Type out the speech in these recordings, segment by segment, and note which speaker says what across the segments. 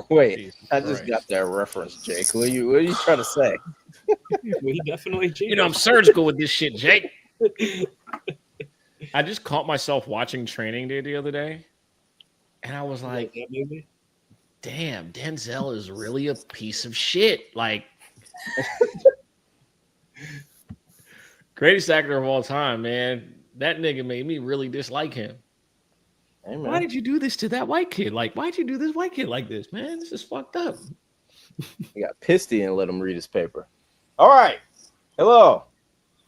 Speaker 1: Wait,
Speaker 2: Jesus
Speaker 1: I just
Speaker 2: Christ.
Speaker 1: got that reference, Jake. What are you trying to say?
Speaker 3: We definitely cheated.
Speaker 2: You know, I'm surgical with this shit, Jake. I just caught myself watching Training Day the other day, and I was
Speaker 3: You like
Speaker 2: like,
Speaker 3: that movie?
Speaker 2: damn, Denzel is really a piece of shit. Like, greatest actor of all time, man. That nigga made me really dislike him.
Speaker 1: Hey,
Speaker 2: Why
Speaker 1: man.
Speaker 2: did you do this to that white kid? Like, why'd you do this white kid like this, man? This is fucked up.
Speaker 1: He got pissed he didn't let him read his paper. All right. Hello.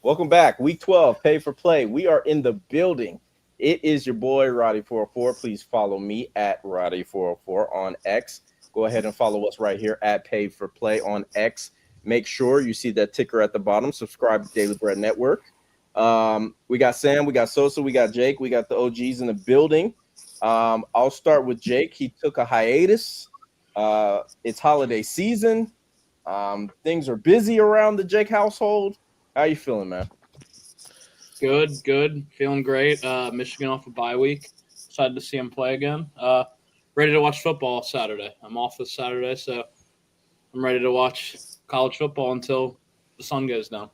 Speaker 1: Welcome back. Week 12, Pay for Play. We are in the building. It is your boy, Roddy404. Please follow me at Roddy404 on X. Go ahead and follow us right here at Pay for Play on X. Make sure you see that ticker at the bottom. Subscribe to Daily Bread Network. We got Sam, we got Sosa, we got Jake, we got the OGs in the building. I'll start with Jake. He took a hiatus. It's holiday season. Things are busy around the Jake household. How you feeling, man?
Speaker 3: Good. Feeling great. Michigan off a bye week. Excited to see him play again. Ready to watch football Saturday. I'm off this Saturday, so I'm ready to watch college football until the sun goes down.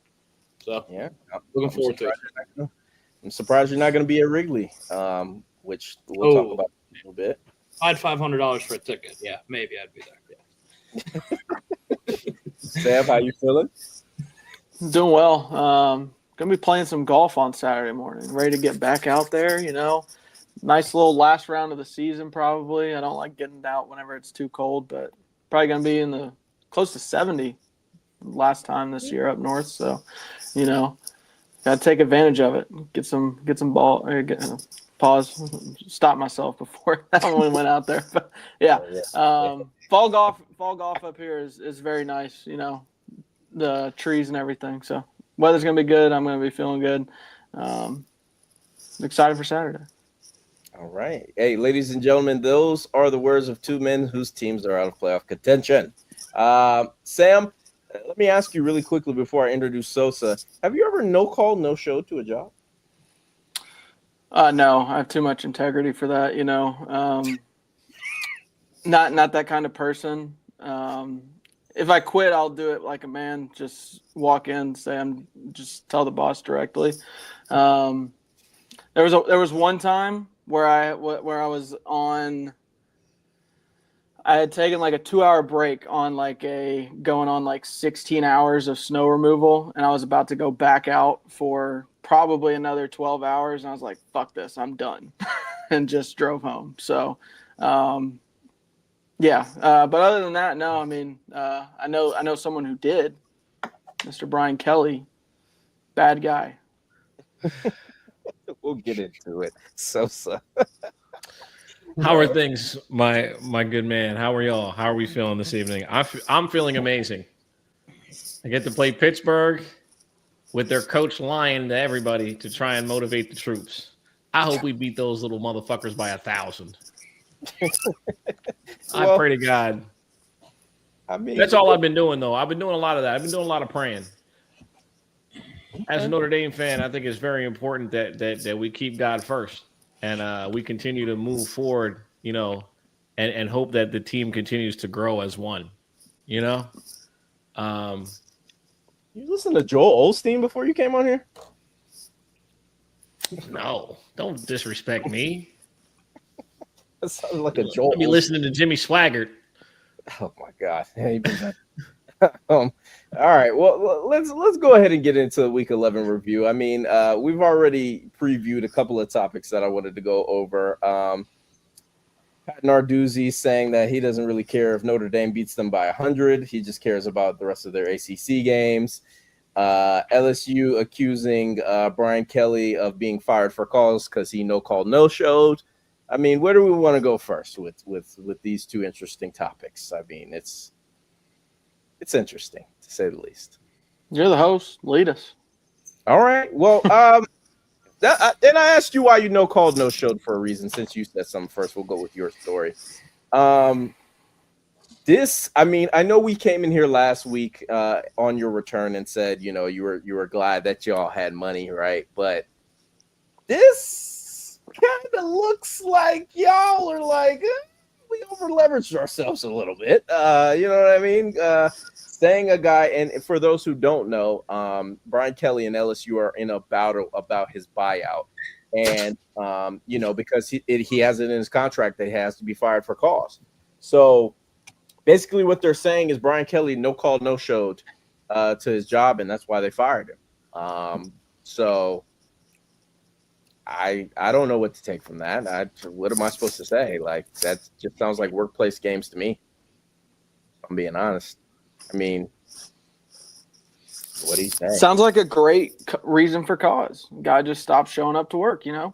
Speaker 3: So
Speaker 1: Yeah,
Speaker 3: looking forward to it.
Speaker 1: I'm surprised you're not going to be at Wrigley, which we'll talk about in a little bit.
Speaker 3: I had $500 for a ticket. Yeah, maybe I'd be there. Yeah.
Speaker 1: Sam, how you feeling?
Speaker 4: Doing well. Gonna be playing some golf on Saturday morning. Ready to get back out there. You know, nice little last round of the season. Probably. I don't like getting out whenever it's too cold, but probably gonna be in the close to 70 last time this year up north. So, you know, gotta take advantage of it. Get some ball. Pause. Stop myself before that one went out there. But yeah, fall golf up here is very nice. You know, the trees and everything. So weather's gonna be good. I'm gonna be feeling good. Excited for Saturday.
Speaker 1: All right. Hey, ladies and gentlemen, those are the words of two men whose teams are out of playoff contention. Sam, let me ask you really quickly before I introduce Sosa. Have you ever no-show to a job?
Speaker 4: No, I have too much integrity for that. You know, not that kind of person. If I quit, I'll do it like a man. Just walk in, just tell the boss directly. There was one time where I was on. I had taken like a 2-hour break on going on like 16 hours of snow removal, and I was about to go back out for probably another 12 hours, and I was like, "Fuck this, I'm done," and just drove home. So. Yeah, but other than that, no. I mean, I know someone who did, Mr. Brian Kelly, bad guy.
Speaker 1: We'll get into it. Sosa.
Speaker 2: How are things, my good man? How are y'all? How are we feeling this evening? I'm feeling amazing. I get to play Pittsburgh with their coach lying to everybody to try and motivate the troops. I hope we beat those little motherfuckers by 1,000. I pray to God.
Speaker 1: I mean,
Speaker 2: That's all I've been doing, though. I've been doing a lot of that. I've been doing a lot of praying. As a Notre Dame fan, I think it's very important that we keep God first and we continue to move forward, you know, and hope that the team continues to grow as one, you know.
Speaker 1: You listened to Joel Osteen before you came on here?
Speaker 2: No, don't disrespect me.
Speaker 1: That sounds like a Joel.
Speaker 2: I'll be listening to Jimmy Swaggart.
Speaker 1: Oh my God! All right. Well, let's go ahead and get into the Week 11 review. I mean, we've already previewed a couple of topics that I wanted to go over. Pat Narduzzi saying that he doesn't really care if Notre Dame beats them by 100. He just cares about the rest of their ACC games. LSU accusing Brian Kelly of being fired for calls because he no-showed. I mean, where do we want to go first with these two interesting topics? I mean, it's interesting to say the least.
Speaker 4: You're the host. Lead us.
Speaker 1: All right. Well, then I asked you why you no-showed for a reason. Since you said something first, we'll go with your story. I mean, I know we came in here last week on your return and said, you know, you were glad that y'all had money, right? But this kind of looks like y'all are like, over leveraged ourselves a little bit. You know what I mean? Saying a guy, and for those who don't know, Brian Kelly and LSU are in a battle about his buyout, and you know, because he has it in his contract that he has to be fired for cause. So basically, what they're saying is Brian Kelly no called, no showed to his job, and that's why they fired him. So I don't know what to take from that. What am I supposed to say? Like, that just sounds like workplace games to me. If I'm being honest. I mean, what do you say?
Speaker 4: Sounds like a great reason for cause. Guy just stopped showing up to work, you know?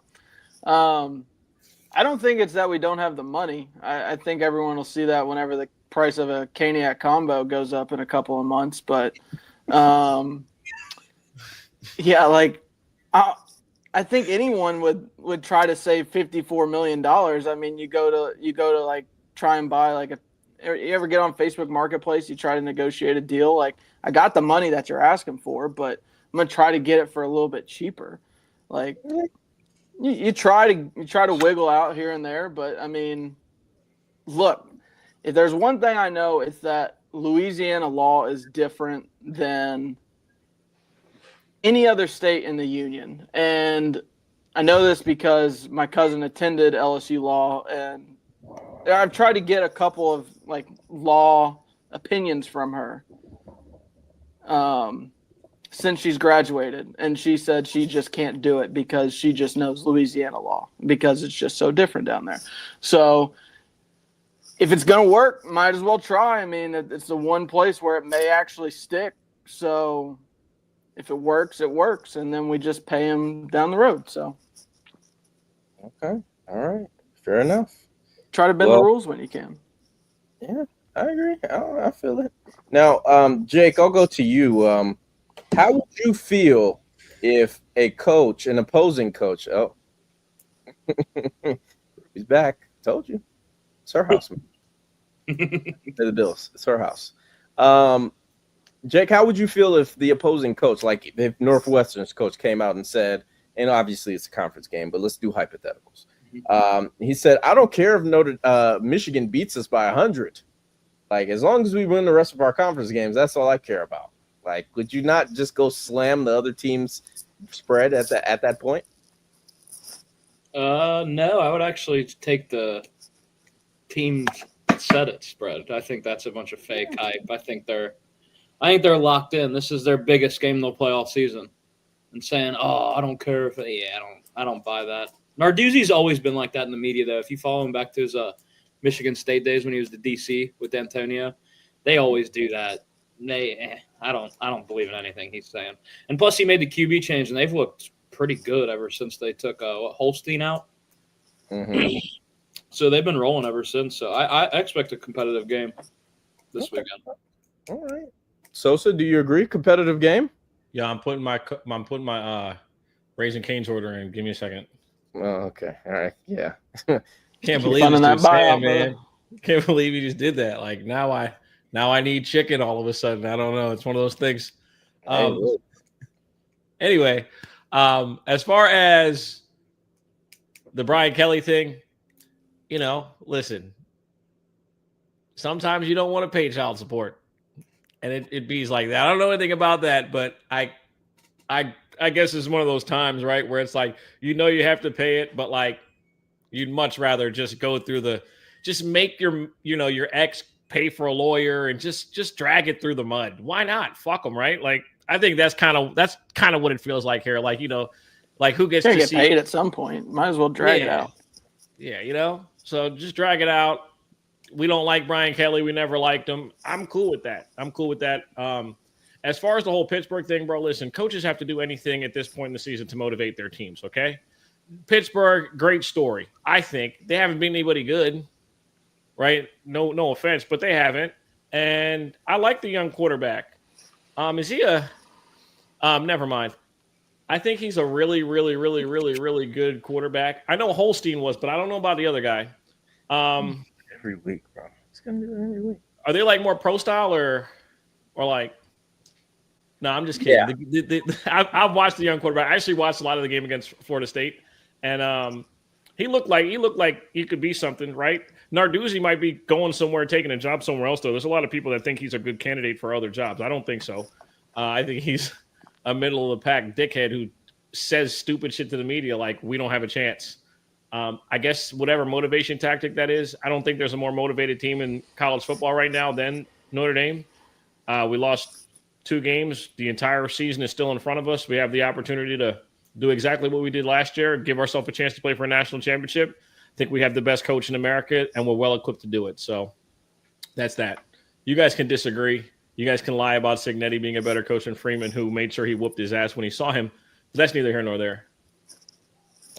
Speaker 4: I don't think it's that we don't have the money. I think everyone will see that whenever the price of a Caniac combo goes up in a couple of months. But, yeah, like, I think anyone would try to save $54 million. I mean, you go to like try and buy like you ever get on Facebook Marketplace, you try to negotiate a deal. Like, I got the money that you're asking for, but I'm going to try to get it for a little bit cheaper. Like, you try to wiggle out here and there, but I mean, look, if there's one thing I know, it's that Louisiana law is different than any other state in the union. And I know this because my cousin attended LSU law, and I've tried to get a couple of like law opinions from her since she's graduated, and she said she just can't do it because she just knows Louisiana law because it's just so different down there. So if it's going to work, might as well try. I mean, it's the one place where it may actually stick. So if it works, it works, and then we just pay him down the road. So,
Speaker 1: Okay, all right, fair enough.
Speaker 4: Try to bend the rules when you can.
Speaker 1: Yeah, I agree. I feel it. Now, Jake, I'll go to you. How would you feel if a coach, an opposing coach, he's back. Told you, it's her house. The Bills, it's her house. Jake, how would you feel if the opposing coach, like if Northwestern's coach came out and said, and obviously it's a conference game, but let's do hypotheticals. He said, I don't care if Michigan beats us by 100. Like, as long as we win the rest of our conference games, that's all I care about. Like, would you not just go slam the other team's spread at that point?
Speaker 3: No, I would actually take the team set it spread. I think that's a bunch of fake hype. I think they're locked in. This is their biggest game they'll play all season. And saying, "Oh, I don't care if I don't buy that." Narduzzi's always been like that in the media, though. If you follow him back to his Michigan State days when he was the DC with Antonio, they always do that. I don't believe in anything he's saying. And plus, he made the QB change, and they've looked pretty good ever since they took Holstein out.
Speaker 1: Mm-hmm.
Speaker 3: So they've been rolling ever since. So I expect a competitive game this weekend.
Speaker 1: All right. Sosa, do you agree? Competitive game?
Speaker 2: Yeah, I'm putting my Raising Cane's order in. Give me a second.
Speaker 1: Oh, okay. All right. Yeah.
Speaker 2: Can't believe
Speaker 4: Funding
Speaker 2: this
Speaker 4: that
Speaker 2: dude
Speaker 4: buyout,
Speaker 2: Sam, man. Can't believe he just did that. Like, now I need chicken all of a sudden. I don't know. It's one of those things. Anyway, as far as the Brian Kelly thing, you know, listen, sometimes you don't want to pay child support, and it bees like that. I don't know anything about that, but I guess it's one of those times, right, where it's like, you know, you have to pay it, but like, you'd much rather just go through just make your ex pay for a lawyer and just drag it through the mud. Why not? Fuck them, right? Like, I think that's kind of what it feels like here. Like, you know, like who gets to
Speaker 4: get
Speaker 2: see
Speaker 4: paid at some point? Might as well drag it out.
Speaker 2: Yeah, you know, so just drag it out. We don't like Brian Kelly. We never liked him. I'm cool with that. As far as the whole Pittsburgh thing, bro, listen, coaches have to do anything at this point in the season to motivate their teams, okay? Pittsburgh, great story. I think they haven't been anybody good, right? No offense, but they haven't. And I like the young quarterback. Is he never mind. I think he's a really, really, really, really, really good quarterback. I know Holstein was, but I don't know about the other guy.
Speaker 1: Every week, bro. It's gonna do it every week.
Speaker 2: Are they like more pro style or like? No, I'm just kidding.
Speaker 1: Yeah.
Speaker 2: I've watched the young quarterback. I actually watched a lot of the game against Florida State, and he looked like he could be something, right? Narduzzi might be going somewhere, taking a job somewhere else, though. There's a lot of people that think he's a good candidate for other jobs. I don't think so. I think he's a middle-of-the-pack dickhead who says stupid shit to the media like we don't have a chance. I guess whatever motivation tactic that is, I don't think there's a more motivated team in college football right now than Notre Dame. We lost 2 games. The entire season is still in front of us. We have the opportunity to do exactly what we did last year, give ourselves a chance to play for a national championship. I think we have the best coach in America, and we're well equipped to do it. So that's that. You guys can disagree. You guys can lie about Cignetti being a better coach than Freeman, who made sure he whooped his ass when he saw him. But that's neither here nor there.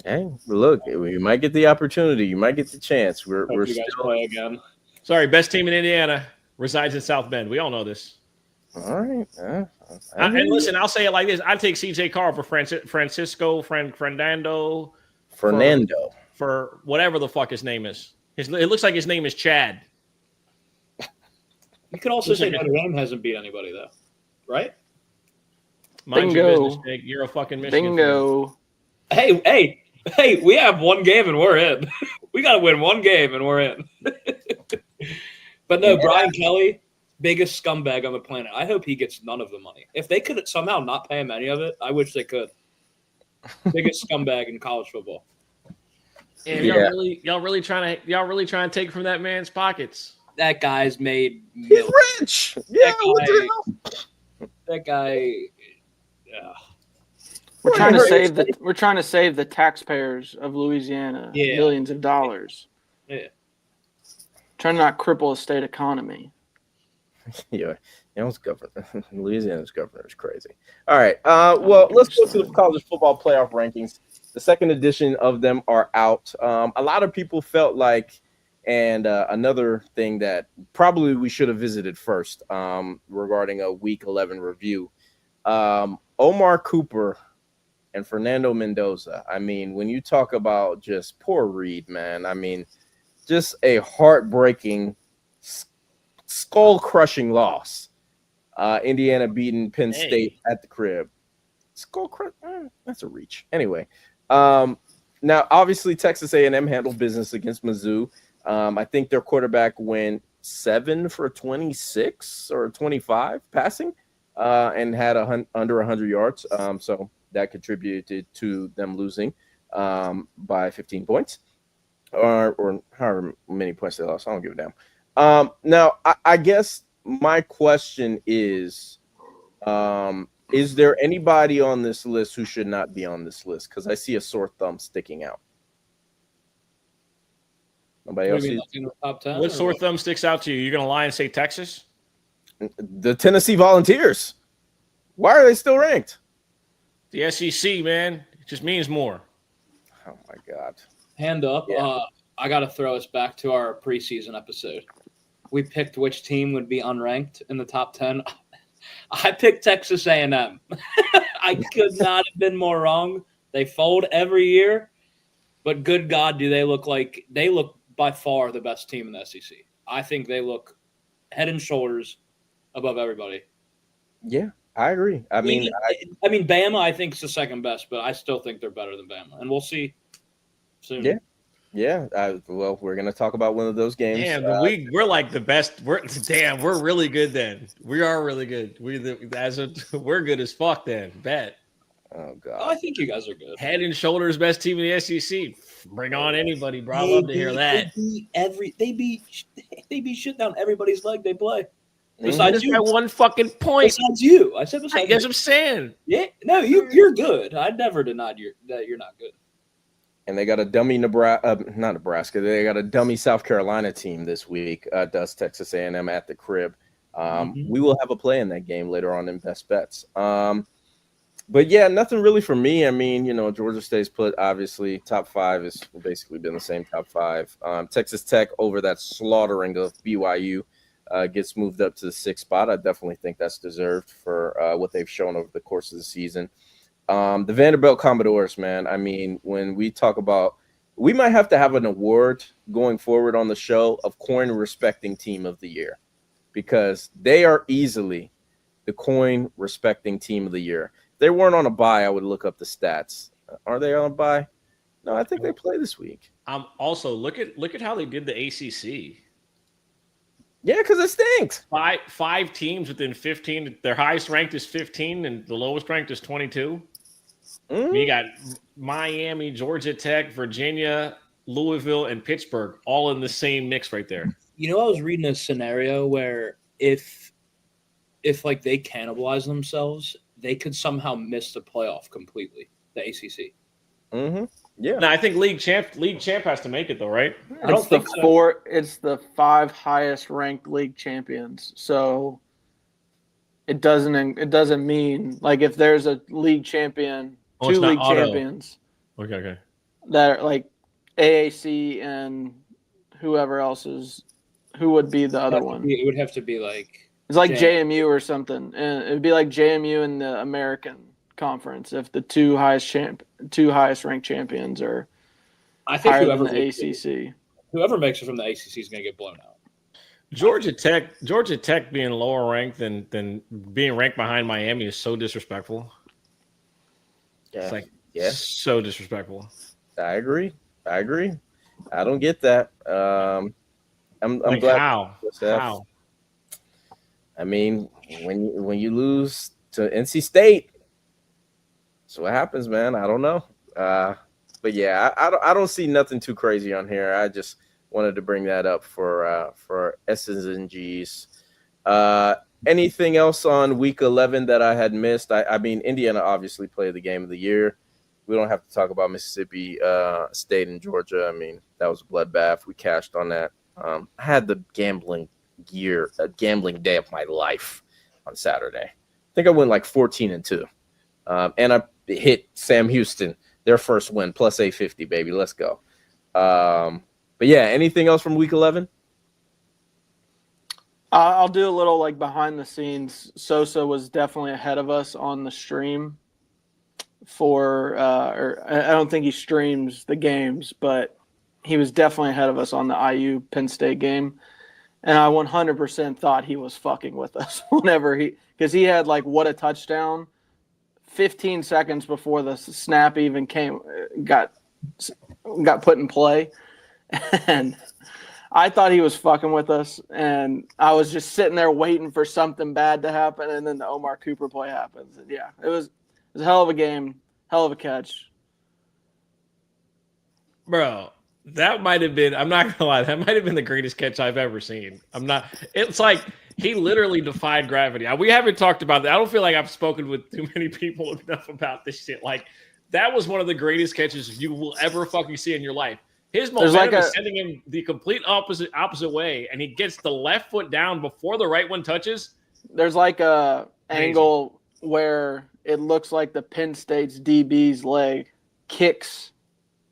Speaker 1: Hey, look, you might get the opportunity. You might get the chance. We're
Speaker 3: You guys
Speaker 1: still
Speaker 3: play again.
Speaker 2: Sorry, best team in Indiana resides in South Bend. We all know this.
Speaker 1: all right.
Speaker 2: And listen, I'll say it like this. I'd take C.J. Carr for Francisco, Fernando, for whatever the fuck his name is. It looks like his name is Chad.
Speaker 3: You could also say Notre Dame hasn't beat anybody, though. Right?
Speaker 2: Mind your
Speaker 4: Bingo.
Speaker 2: business, Jake. You're a fucking Michigan fan.
Speaker 4: Bingo.
Speaker 3: Hey, we have one game and we're in. We got to win one game and we're in. But no, Brian Kelly, biggest scumbag on the planet. I hope he gets none of the money. If they could somehow not pay him any of it, I wish they could. Biggest scumbag in college football.
Speaker 2: And y'all really trying to take from that man's pockets.
Speaker 3: That guy's made
Speaker 1: He's
Speaker 3: millions.
Speaker 1: rich. Yeah, what the hell?
Speaker 3: That guy. Yeah.
Speaker 4: We're trying to save the taxpayers of Louisiana millions of dollars.
Speaker 3: Yeah.
Speaker 4: Trying to not cripple a state economy.
Speaker 1: Yeah, Louisiana's governor is crazy. All right. Well, let's go to the college football playoff rankings. The second edition of them are out. A lot of people felt like, and another thing that probably we should have visited first regarding a Week 11 review, Omar Cooper and Fernando Mendoza. I mean, when you talk about just poor read, man, I mean, just a heartbreaking, skull-crushing loss. Indiana beating Penn State at the crib. That's a reach. Anyway, now obviously Texas A&M handled business against Mizzou. I think their quarterback went 7 for 26 or 25 passing, and had under 100 yards. So that contributed to them losing by 15 points, or however many points they lost. I don't give a damn. Now, I guess my question is there anybody on this list who should not be on this list? Because I see a sore thumb sticking out. Nobody else sees
Speaker 3: in the top 10.
Speaker 2: What sore thumb sticks out to you? You're going to lie and say Texas?
Speaker 1: the Tennessee Volunteers. Why are they still ranked?
Speaker 2: The SEC, man, it just means more.
Speaker 1: Oh, my God.
Speaker 3: Hand up.
Speaker 1: Yeah.
Speaker 3: I got to throw us back to our preseason episode. We picked which team would be unranked in the top 10. I picked Texas A&M. I could not have been more wrong. They fold every year, but good God, do they look like – they look by far the best team in the SEC. I think they look head and shoulders above everybody.
Speaker 1: Yeah, I agree. I mean,
Speaker 3: Bama I think is the second best, but I still think they're better than Bama, and we'll see soon.
Speaker 1: Yeah. Yeah, well, we're gonna talk about one of those games.
Speaker 2: Yeah, we're like the best. We're really good. Then we are really good. We're good as fuck. Then bet.
Speaker 1: Oh God,
Speaker 3: I think you guys are good.
Speaker 2: Head and shoulders best team in the SEC. Bring on anybody, bro. I love to hear that.
Speaker 3: They beat shit down everybody's leg they play.
Speaker 2: Besides you, one fucking point.
Speaker 3: Besides you, I said besides.
Speaker 2: I guess I'm saying.
Speaker 3: Yeah, no, you're good. I never denied that you're not good.
Speaker 1: And they got a dummy not Nebraska. They got a dummy South Carolina team this week. Does Texas A&M at the crib? We will have a play in that game later on in Best Bets. But yeah, nothing really for me. I mean, Georgia State's put obviously top 5 has basically been the same top 5. Texas Tech over that slaughtering of BYU gets moved up to the 6th spot. I definitely think that's deserved for what they've shown over the course of the season. The Vanderbilt Commodores, man. I mean, when we talk about, we might have to have an award going forward on the show of Coin Respecting Team of the Year, because they are easily the Coin Respecting Team of the Year. If they weren't on a bye, I would look up the stats. Are they on a bye? No, I think they play this week.
Speaker 2: Also look at how they did the ACC.
Speaker 1: Yeah, because it stinks.
Speaker 2: Five teams within 15. Their highest ranked is 15, and the lowest ranked is 22. You got Miami, Georgia Tech, Virginia, Louisville, and Pittsburgh all in the same mix right there.
Speaker 3: You know, I was reading a scenario where if like they cannibalize themselves, they could somehow miss the playoff completely. The ACC.
Speaker 1: Mm-hmm. Yeah.
Speaker 2: No, I think league champ has to make it though, right?
Speaker 3: I don't think
Speaker 4: so. It's the 5 highest ranked league champions. So it doesn't mean like if there's a league champion, 2 league champions.
Speaker 2: Okay.
Speaker 4: That are like AAC and whoever else is, who would be the other one?
Speaker 3: It would have to be like
Speaker 4: it's like JMU or something, and it'd be like JMU in the American Conference if the 2 highest ranked champions are higher than the ACC.
Speaker 3: Whoever makes it from the ACC is going to get blown out.
Speaker 2: Georgia Tech being lower ranked than being ranked behind Miami is so disrespectful.
Speaker 1: Yeah.
Speaker 2: It's like so disrespectful.
Speaker 1: I agree. I don't get that. I'm
Speaker 2: like
Speaker 1: glad.
Speaker 2: How?
Speaker 1: I mean, when you lose to NC State, that's what happens, man. I don't know. But yeah, I don't see nothing too crazy on here. I just wanted to bring that up for S's and G's. Anything else on week 11 that I had missed? I mean, Indiana obviously played the game of the year. We don't have to talk about Mississippi State and Georgia. I mean, that was a bloodbath. We cashed on that. I had the gambling day of my life on Saturday. I think I went like 14-2. And I hit Sam Houston, their first win, plus 850, baby. Let's go. But yeah, anything else from week 11?
Speaker 4: I'll do a little like behind the scenes. Sosa was definitely ahead of us on the stream or I don't think he streams the games, but he was definitely ahead of us on the IU Penn State game. And I 100% thought he was fucking with us because he had like what a touchdown 15 seconds before the snap even got put in play. And I thought he was fucking with us, and I was just sitting there waiting for something bad to happen, and then the Omar Cooper play happens. And yeah, it was a hell of a game, hell of a catch.
Speaker 2: Bro, that might have been, I'm not going to lie, that might have been the greatest catch I've ever seen. It's like he literally defied gravity. We haven't talked about that. I don't feel like I've spoken with too many people enough about this shit. Like, that was one of the greatest catches you will ever fucking see in your life. His momentum is sending him the complete opposite way, and he gets the left foot down before the right one touches.
Speaker 4: There's like a angle where it looks like the Penn State's DB's leg kicks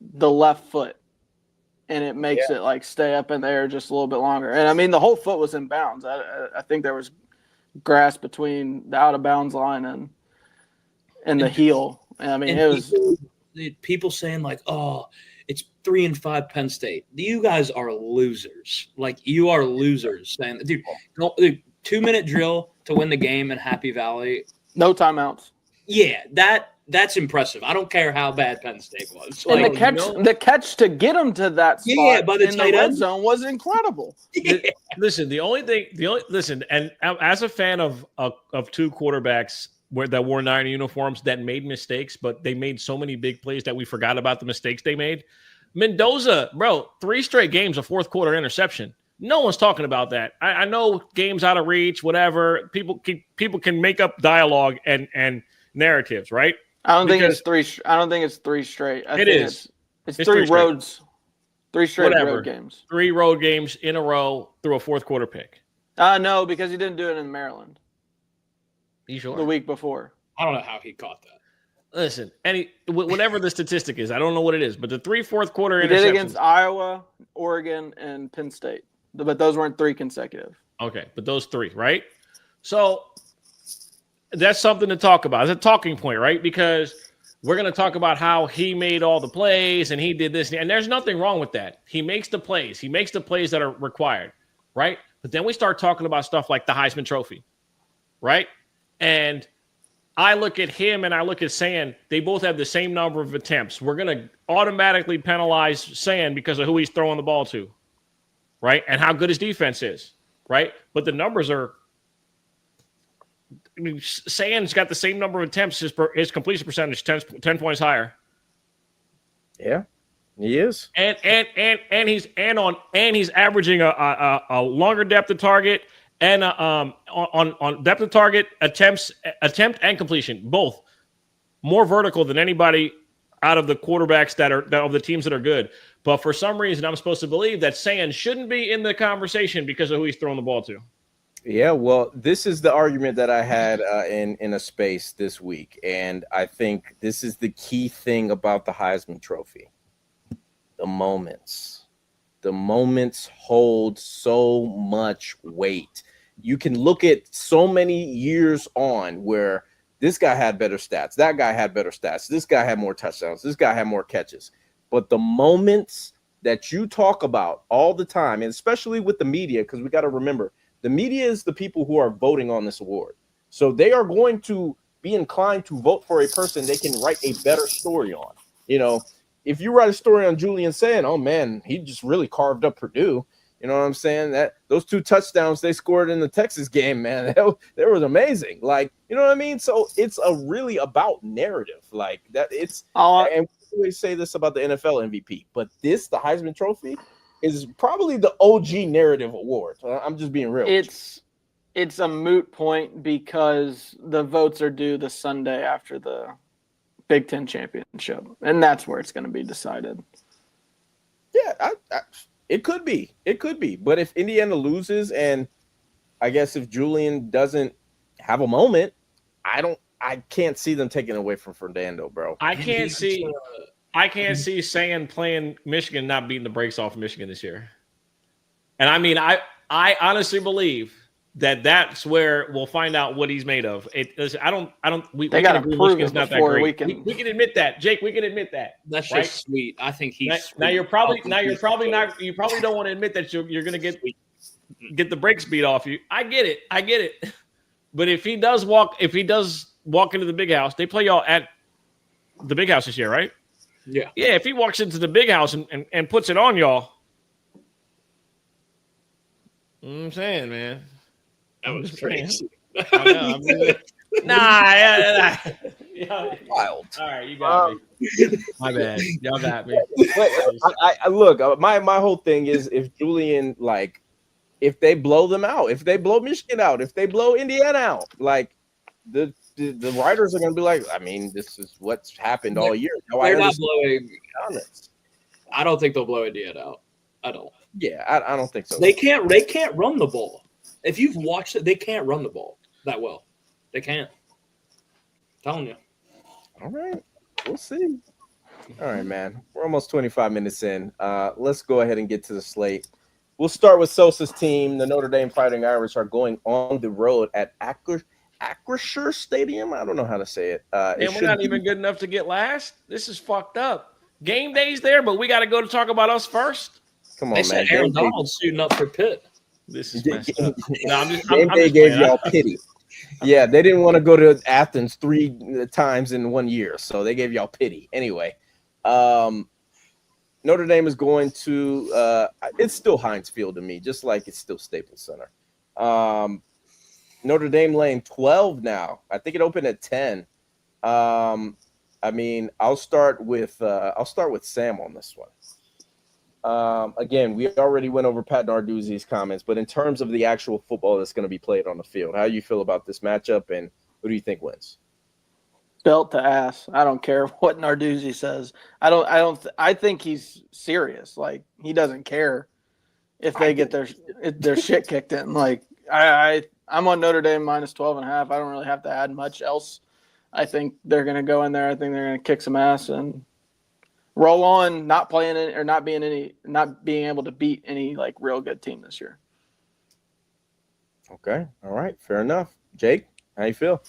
Speaker 4: the left foot, and it makes it like stay up in the air just a little bit longer. And I mean, the whole foot was in bounds. I think there was grass between the out of bounds line and the heel. And I mean, it was
Speaker 3: people saying like, "Oh, it's 3-5 Penn State." You guys are losers. Like, you are losers. Saying, dude, 2-minute drill to win the game in Happy Valley.
Speaker 4: No timeouts.
Speaker 3: Yeah, that's impressive. I don't care how bad Penn State was.
Speaker 4: And the catch to get him to that spot
Speaker 3: by the
Speaker 4: in the red zone was incredible.
Speaker 3: Yeah.
Speaker 2: Listen, and as a fan of 2 quarterbacks that wore 9 uniforms that made mistakes, but they made so many big plays that we forgot about the mistakes they made. Mendoza, bro, 3 straight games, a fourth quarter interception. No one's talking about that. I know games out of reach, whatever. People can make up dialogue and narratives, right?
Speaker 4: I don't think it's 3 straight. I think it's 3 roads. 3 straight road games.
Speaker 2: 3 road games in a row through a fourth quarter pick.
Speaker 4: No, because he didn't do it in Maryland.
Speaker 2: You sure?
Speaker 4: The week before.
Speaker 3: I don't know how he caught that.
Speaker 2: Listen, whatever the statistic is, I don't know what it is, but the 3 fourth quarter
Speaker 4: interceptions. He did against Iowa, Oregon, and Penn State. But those weren't 3 consecutive.
Speaker 2: Okay, but those 3, right? So that's something to talk about. It's a talking point, right? Because we're going to talk about how he made all the plays and he did this. And there's nothing wrong with that. He makes the plays. He makes the plays that are required, right? But then we start talking about stuff like the Heisman Trophy, right? And I look at him and I look at Sand. They both have the same number of attempts. We're going to automatically penalize Sand because of who he's throwing the ball to, right? And how good his defense is, right? But the numbers are – I mean, Sand's got the same number of attempts. His completion percentage 10 points higher.
Speaker 1: Yeah, he is.
Speaker 2: And he's averaging a longer depth of target and on depth of target attempt and completion, both more vertical than anybody out of the quarterbacks that of the teams that are good. But for some reason, I'm supposed to believe that Sand shouldn't be in the conversation because of who he's throwing the ball to.
Speaker 1: Yeah, well, this is the argument that I had in a space this week, and I think this is the key thing about the Heisman Trophy. The moments hold so much weight. You can look at so many years on where this guy had better stats, that guy had better stats, this guy had more touchdowns, this guy had more catches. But the moments that you talk about all the time, and especially with the media, because we got to remember, the media is the people who are voting on this award. So they are going to be inclined to vote for a person they can write a better story on. You know, if you write a story on Julian saying, oh, man, he just really carved up Purdue. You know what I'm saying? That those 2 touchdowns they scored in the Texas game, man, that was amazing. Like, you know what I mean? So it's really about narrative. Like that it's and we always say this about the NFL MVP, but the Heisman Trophy is probably the OG narrative award. I'm just being real.
Speaker 4: It's a moot point because the votes are due the Sunday after the Big Ten championship, and that's where it's going to be decided.
Speaker 1: Yeah, it could be. But if Indiana loses, and I guess if Julian doesn't have a moment, I can't see them taking it away from Fernando, bro.
Speaker 2: I can't see Sand playing Michigan not beating the brakes off of Michigan this year. And I mean, I honestly believe that's where we'll find out what he's made of. We got to prove Michigan's not that great. We can admit that, Jake. We can admit that.
Speaker 3: That's right? Just sweet. I think he's
Speaker 2: now you're probably not. You probably don't want to admit that you're going to get the brakes beat off you. I get it. But if he does walk into the big house, they play y'all at the big house this year, right?
Speaker 3: Yeah.
Speaker 2: Yeah. If he walks into the big house and puts it on y'all, you know what I'm saying, man.
Speaker 3: That was crazy.
Speaker 2: I know. Yeah.
Speaker 1: Wild.
Speaker 2: All right, you got me. My bad. Y'all got me.
Speaker 1: I look. My whole thing is if Julian, like, if they blow them out, if they blow Michigan out, if they blow Indiana out, like the writers are gonna be like, I mean, this is what's happened all year.
Speaker 3: They're not blowing. I don't think they'll blow Indiana out. I don't.
Speaker 1: Yeah, I don't think so.
Speaker 3: They can't run the ball. If you've watched it, they can't run the ball that well. They can't. I'm telling you.
Speaker 1: All right. We'll see. All right, man. We're almost 25 minutes in. Let's go ahead and get to the slate. We'll start with Sosa's team. The Notre Dame Fighting Irish are going on the road at Acrisure Stadium. I don't know how to say it.
Speaker 2: And we're not even good enough to get last. This is fucked up. Game day's there, but we got to go to talk about us first.
Speaker 1: Come on,
Speaker 3: they
Speaker 1: man.
Speaker 3: said Aaron Donald's suiting up for Pitt.
Speaker 2: This is messed up. No,
Speaker 1: They gave y'all pity. Yeah, they didn't want to go to Athens 3 times in 1 year, so they gave y'all pity. Anyway, Notre Dame is going to it's still Heinz Field to me, just like it's still Staples Center. Notre Dame laying 12 now. I think it opened at 10. I mean, I'll start with Sam on this one. Again, we already went over Pat Narduzzi's comments, but in terms of the actual football that's going to be played on the field, how do you feel about this matchup, and who do you think wins?
Speaker 4: Belt to ass. I don't care what Narduzzi says. I think he's serious. Like, he doesn't care if they get their shit kicked in. Like, I'm on Notre Dame minus 12.5. I don't really have to add much else. I think they're going to go in there. I think they're going to kick some ass and roll on, not playing it or not being able to beat any like real good team this year.
Speaker 1: Okay. All right. Fair enough. Jake, how you feel?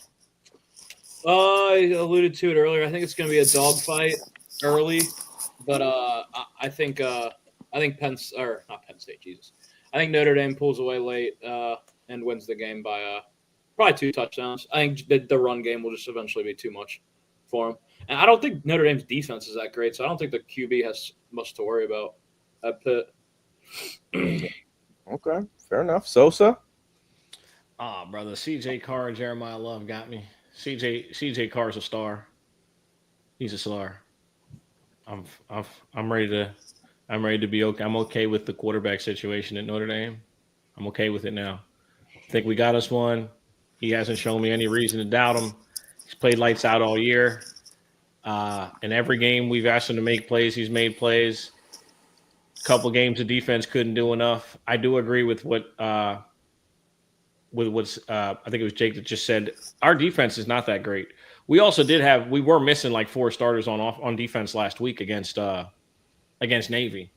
Speaker 3: I alluded to it earlier. I think it's going to be a dogfight early, but I think Penn State. Jesus, I think Notre Dame pulls away late and wins the game by Probably 2 touchdowns. I think the run game will just eventually be too much for him. And I don't think Notre Dame's defense is that great, so I don't think the QB has much to worry about at Pitt.
Speaker 1: Okay, fair enough. Sosa?
Speaker 2: Ah, brother, CJ Carr and Jeremiah Love got me. CJ Carr's a star. He's a star. I'm ready to be okay. I'm okay with the quarterback situation at Notre Dame. I'm okay with it now. I think we got us one. He hasn't shown me any reason to doubt him. He's played lights out all year. In every game we've asked him to make plays, he's made plays. A couple games the defense couldn't do enough. I do agree with what I think it was Jake that just said. Our defense is not that great. We also we were missing like 4 starters on defense last week against Navy.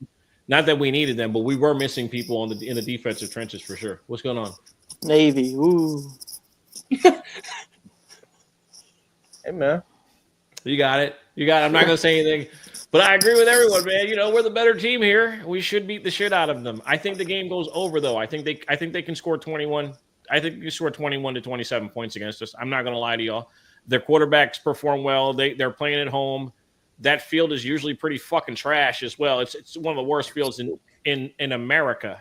Speaker 2: Not that we needed them, but we were missing people in the defensive trenches for sure. What's going on?
Speaker 4: Navy. Ooh.
Speaker 1: Hey, man.
Speaker 2: You got it. I'm not going to say anything, but I agree with everyone, man. You know, we're the better team here. We should beat the shit out of them. I think the game goes over, though. I think they can score 21. I think you score 21 to 27 points against us. I'm not going to lie to y'all. Their quarterbacks perform well. They're playing at home. That field is usually pretty fucking trash as well. It's one of the worst fields in America.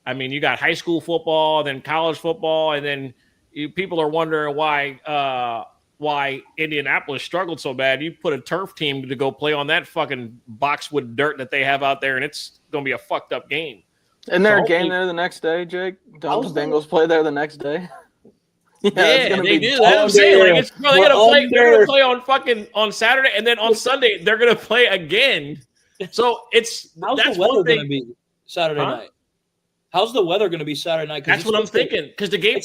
Speaker 2: I mean, you got high school football, then college football, and then people are wondering why Indianapolis struggled so bad. You put a turf team to go play on that fucking boxwood dirt that they have out there, and it's going to be a fucked up game.
Speaker 4: Isn't there a game there the next day, Jake? Don't the Bengals play there the next day?
Speaker 2: Yeah, they do. That's what I'm saying. Like, they're gonna play on Saturday, and then on Sunday they're gonna play again. So that's
Speaker 3: the weather going to be Saturday night? How's the weather going to be Saturday night?
Speaker 2: That's what I'm thinking. Because the game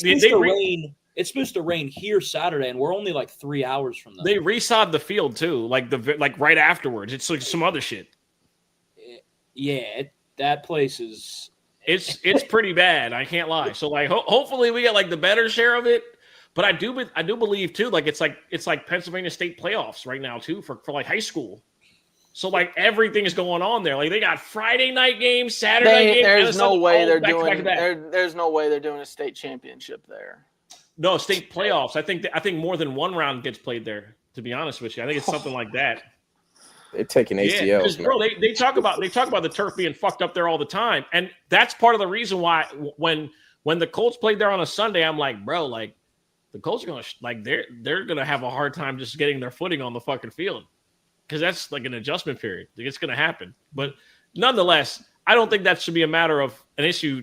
Speaker 3: it's supposed to rain here Saturday, and we're only like 3 hours from that.
Speaker 2: They resod the field too, like right afterwards. It's like some other shit.
Speaker 3: Yeah, that place is.
Speaker 2: It's pretty bad. I can't lie. So like, hopefully we get like the better share of it. But I do believe too. Like it's like Pennsylvania State playoffs right now too for like high school. So like everything is going on there. Like they got Friday night games, Saturday night games.
Speaker 4: There's no way they're doing. There's no way they're doing a state championship there.
Speaker 2: No, state playoffs. I think more than one round gets played there. To be honest with you, I think it's something like that.
Speaker 1: They're taking ACLs.
Speaker 2: Yeah, bro, they talk about the turf being fucked up there all the time, and that's part of the reason why when the Colts played there on a Sunday, I'm like, bro, like the Colts are gonna they're gonna have a hard time just getting their footing on the fucking field because that's like an adjustment period. It's gonna happen, but nonetheless, I don't think that should be a matter of an issue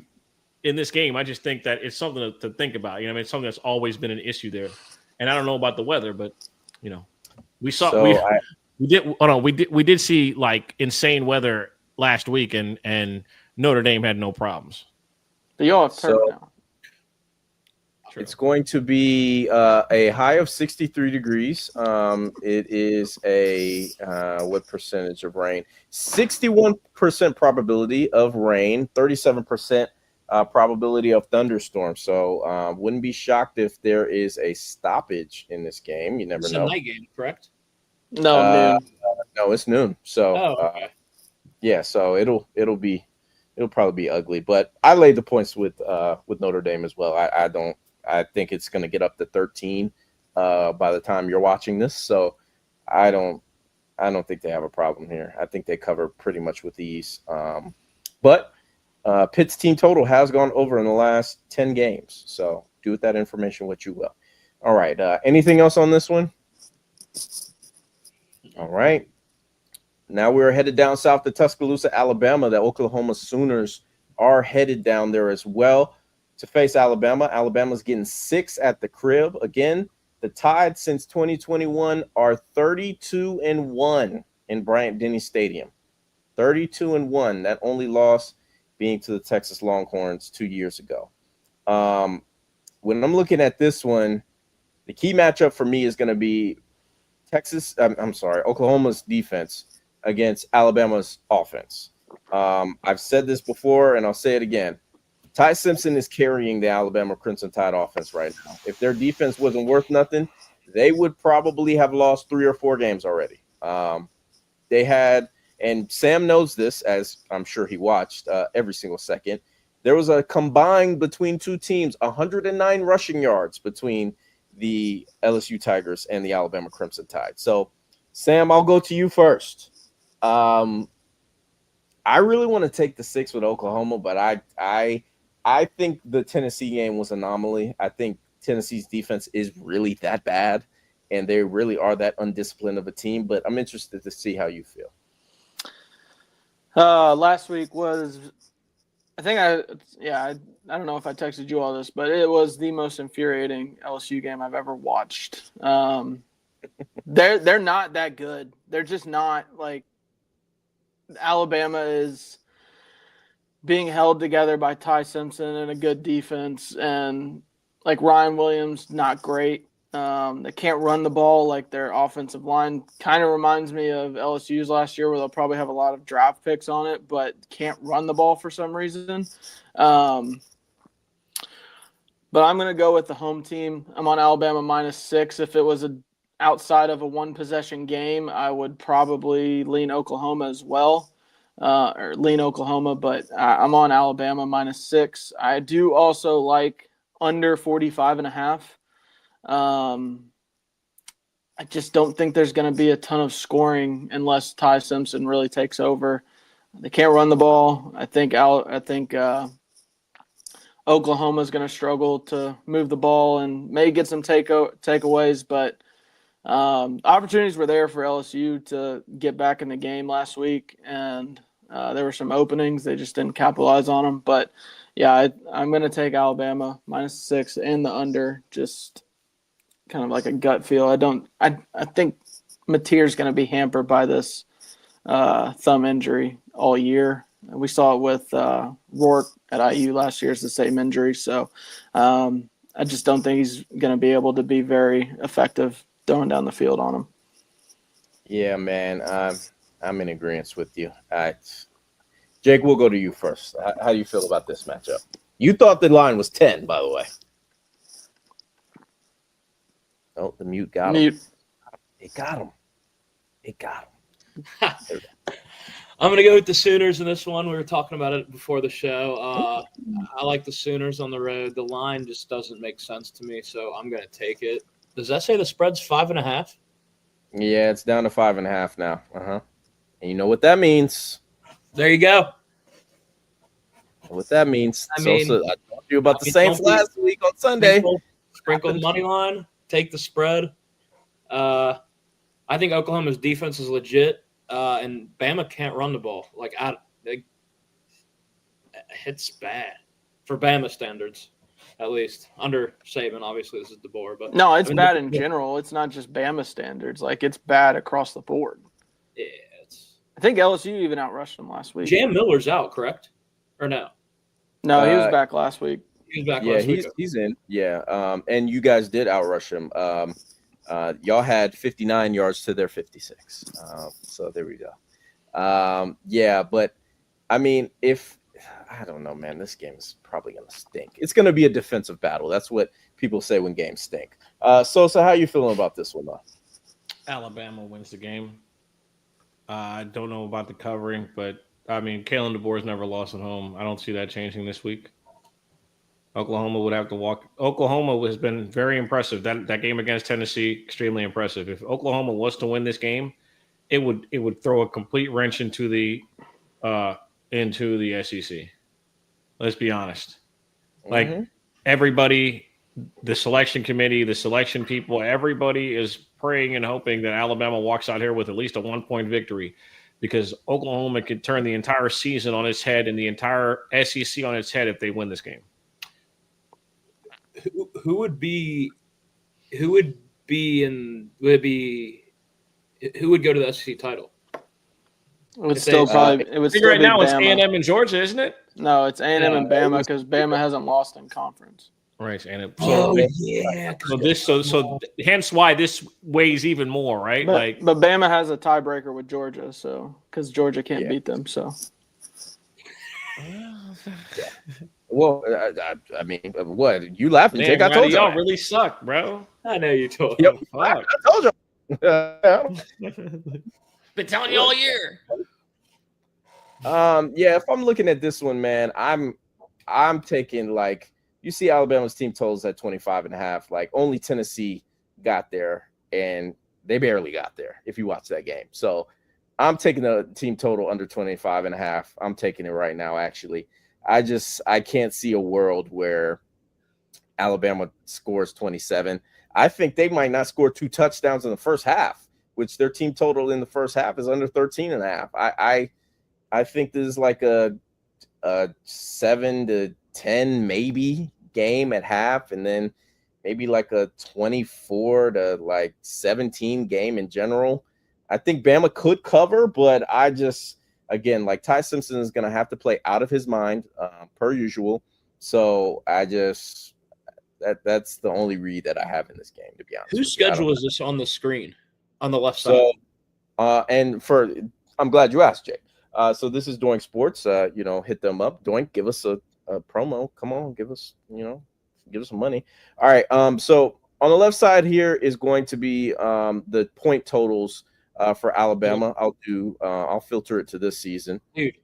Speaker 2: in this game. I just think that it's something to think about. You know, I mean, it's something that's always been an issue there, and I don't know about the weather, but you know, we did see like insane weather last week, and Notre Dame had no problems.
Speaker 4: Y'all have turf now.
Speaker 1: It's going to be a high of 63 degrees. It is a what percentage of rain? 61% probability of rain, 37% probability of thunderstorms. So wouldn't be shocked if there is a stoppage in this game. You never know.
Speaker 3: It's a night game, correct?
Speaker 4: No, noon.
Speaker 1: No, it's noon. So
Speaker 3: okay.
Speaker 1: yeah, so it'll probably be ugly. But I laid the points with Notre Dame as well. I think it's going to get up to 13 by the time you're watching this. So I don't think they have a problem here. I think they cover pretty much with ease. But Pitt's team total has gone over in the last 10 games. So do with that information what you will. All right. Anything else on this one? All right. Now we're headed down south to Tuscaloosa, Alabama. The Oklahoma Sooners are headed down there as well to face Alabama. Alabama's getting 6 at the crib. Again, the Tide since 2021 are 32-1 in Bryant-Denny Stadium. 32-1. That only loss being to the Texas Longhorns 2 years ago. When I'm looking at this one, the key matchup for me is going to be Oklahoma's defense against Alabama's offense. I've said this before, and I'll say it again. Ty Simpson is carrying the Alabama Crimson Tide offense right now. If their defense wasn't worth nothing, they would probably have lost 3 or 4 games already. They had, and Sam knows this, as I'm sure he watched every single second, There was a combined between two teams 109 rushing yards between the LSU Tigers and the Alabama Crimson Tide. So, Sam, I'll go to you first. I really want to take the 6 with Oklahoma, but I think the Tennessee game was anomaly. I think Tennessee's defense is really that bad, and they really are that undisciplined of a team. But I'm interested to see how you feel.
Speaker 4: Last week was, I don't know if I texted you all this, but it was the most infuriating LSU game I've ever watched. They're not that good. They're just not. Like, Alabama is being held together by Ty Simpson and a good defense, and like Ryan Williams, not great. They can't run the ball. Like, their offensive line kind of reminds me of LSU's last year, where they'll probably have a lot of draft picks on it, but can't run the ball for some reason. But I'm going to go with the home team. I'm on Alabama -6. If it was outside of a one-possession game, I would probably lean Oklahoma as well, but I'm on Alabama -6. I do also like under 45.5. I just don't think there's going to be a ton of scoring unless Ty Simpson really takes over. They can't run the ball. I think Oklahoma is going to struggle to move the ball and may get some takeaways, but opportunities were there for LSU to get back in the game last week, and there were some openings. They just didn't capitalize on them. But, yeah, I'm going to take Alabama -6 and the under, just kind of like a gut feel. I think Mateer's going to be hampered by this thumb injury all year. We saw it with Rourke at IU last year. It's the same injury. So I just don't think he's going to be able to be very effective throwing down the field on him.
Speaker 1: Yeah, man. I'm in agreement with you. Jake, we'll go to you first. How do you feel about this matchup? You thought the line was 10, by the way. Oh, the mute got him. It got him.
Speaker 3: I'm going to go with the Sooners in this one. We were talking about it before the show. I like the Sooners on the road. The line just doesn't make sense to me, so I'm going to take it. Does that say the spread's 5.5?
Speaker 1: Yeah, it's down to 5.5 now. And you know what that means.
Speaker 3: There you go.
Speaker 1: What that means.
Speaker 3: I mean,
Speaker 1: I told you about the Saints last week on Sunday.
Speaker 3: Sprinkle the money line. Take the spread. I think Oklahoma's defense is legit, and Bama can't run the ball. It's bad for Bama standards, at least under Saban. Obviously, this is DeBoer, but
Speaker 4: no, it's bad in general. It's not just Bama standards. Like, it's bad across the board.
Speaker 3: Yeah,
Speaker 4: I think LSU even outrushed them last week.
Speaker 3: Jam Miller's out, correct? Or no?
Speaker 4: No, he was back last week.
Speaker 3: He was back
Speaker 1: Yeah,
Speaker 3: last week.
Speaker 1: he's in. Yeah. And you guys did outrush him. Y'all had 59 yards to their 56. So there we go. Yeah, but I mean, I don't know, man, this game is probably going to stink. It's going to be a defensive battle. That's what people say when games stink. Sosa, how you feeling about this one, though?
Speaker 2: Alabama wins the game. I don't know about the covering, but I mean, Kalen DeBoer's never lost at home. I don't see that changing this week. Oklahoma would have to walk. Oklahoma has been very impressive. That game against Tennessee, extremely impressive. If Oklahoma was to win this game, it would throw a complete wrench into the SEC. Let's be honest. Like, everybody, the selection committee, the selection people, everybody is praying and hoping that Alabama walks out here with at least a 1-point victory, because Oklahoma could turn the entire season on its head and the entire SEC on its head if they win this game.
Speaker 3: Who would go to the SEC title?
Speaker 4: It would still
Speaker 2: right
Speaker 4: be
Speaker 2: now
Speaker 4: Bama.
Speaker 2: It's A&M and Georgia, isn't it?
Speaker 4: No, it's A&M and Bama, because Bama hasn't lost in conference.
Speaker 2: Right, and
Speaker 3: Yeah.
Speaker 2: so hence why this weighs even more, right?
Speaker 4: But Bama has a tiebreaker with Georgia, so because Georgia can't beat them, so.
Speaker 1: Well, I mean, what? You laughing, Jake? I told you.
Speaker 2: Y'all really suck, bro.
Speaker 3: I know you told.
Speaker 1: Yep.
Speaker 2: Fuck.
Speaker 1: I told you.
Speaker 2: Been telling you all year.
Speaker 1: Yeah, if I'm looking at this one, man, I'm I'm taking like you see Alabama's team totals at 25.5. Like only Tennessee got there, and they barely got there if you watch that game. So I'm taking the team total under 25.5. I'm taking it right now, actually. I can't see a world where Alabama scores 27. I think they might not score 2 touchdowns in the first half, which their team total in the first half is under 13.5. I think this is like a 7-10 maybe game at half, and then maybe like a 24-17 game in general. I think Bama could cover, but again, like Ty Simpson is going to have to play out of his mind per usual. So that's the only read that I have in this game, to be honest.
Speaker 3: Whose schedule is this on the screen on the left side?
Speaker 1: So, I'm glad you asked, Jay. So this is Doink Sports. Hit them up. Doink, give us a promo. Come on, give us some money. All right. So on the left side here is going to be the point totals for Alabama. I'll filter it to this season.
Speaker 3: Dude.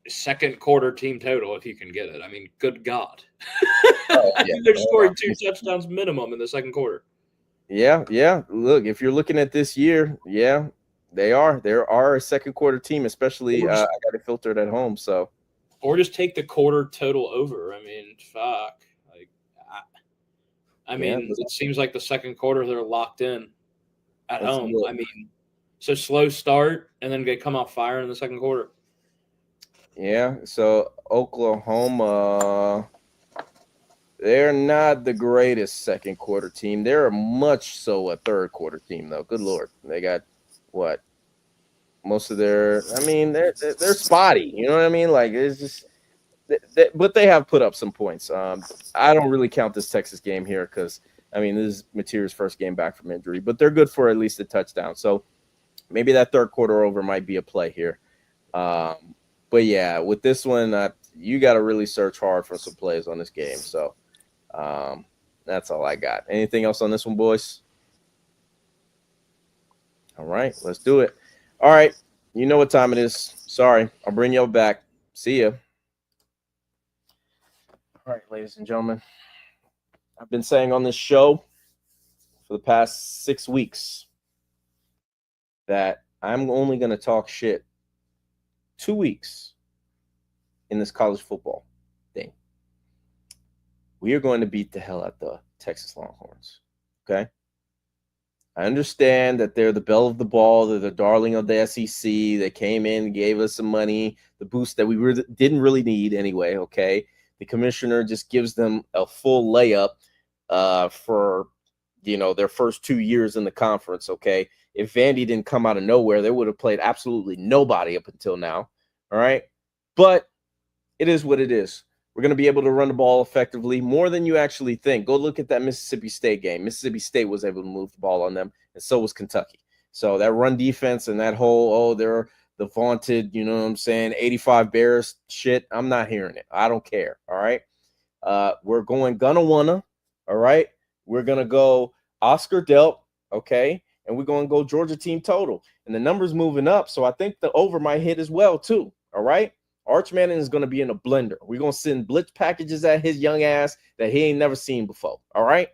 Speaker 3: Second quarter team total, if you can get it. I mean, good God. They're scoring 2 touchdowns minimum in the second quarter.
Speaker 1: Yeah. Look, if you're looking at this year, yeah, they are. There are a second quarter team, especially I got it filtered at home. So,
Speaker 3: or just take the quarter total over. I mean, fuck. It seems like the second quarter they're locked in at home. I mean, so slow start and then they come out firing in the second quarter.
Speaker 1: Yeah. So Oklahoma, they're not the greatest second quarter team. They're much so a third quarter team, though. Good Lord, they got what? Most of their, they're spotty. You know what I mean? Like it's just, but they have put up some points. I don't really count this Texas game here because this is Material's first game back from injury, but they're good for at least a touchdown. So maybe that third quarter over might be a play here. But yeah, with this one, you got to really search hard for some plays on this game. So that's all I got. Anything else on this one, boys? All right, let's do it. All right, you know what time it is. Sorry, I'll bring you back. See ya. All right, ladies and gentlemen, I've been saying on this show for the past 6 weeks that I'm only going to talk shit 2 weeks in this college football thing. We are going to beat the hell out the Texas Longhorns. Okay? I understand that they're the belle of the ball. They're the darling of the SEC. They came in, gave us some money, the boost that we didn't really need anyway. Okay? The commissioner just gives them a full layup for their first 2 years in the conference. Okay? If Vandy didn't come out of nowhere, they would have played absolutely nobody up until now. All right? But it is what it is. We're going to be able to run the ball effectively more than you actually think. Go look at that Mississippi State game. Mississippi State was able to move the ball on them, and so was Kentucky. So that run defense and that whole, they're the vaunted, 85 Bears shit, I'm not hearing it. I don't care, all right? We're gonna wanna, all right? We're going to go Oscar Delp, okay? And we're going to go Georgia team total. And the number's moving up, so I think the over might hit as well, too, all right? Arch Manning is going to be in a blender. We're going to send blitz packages at his young ass that he ain't never seen before. All right?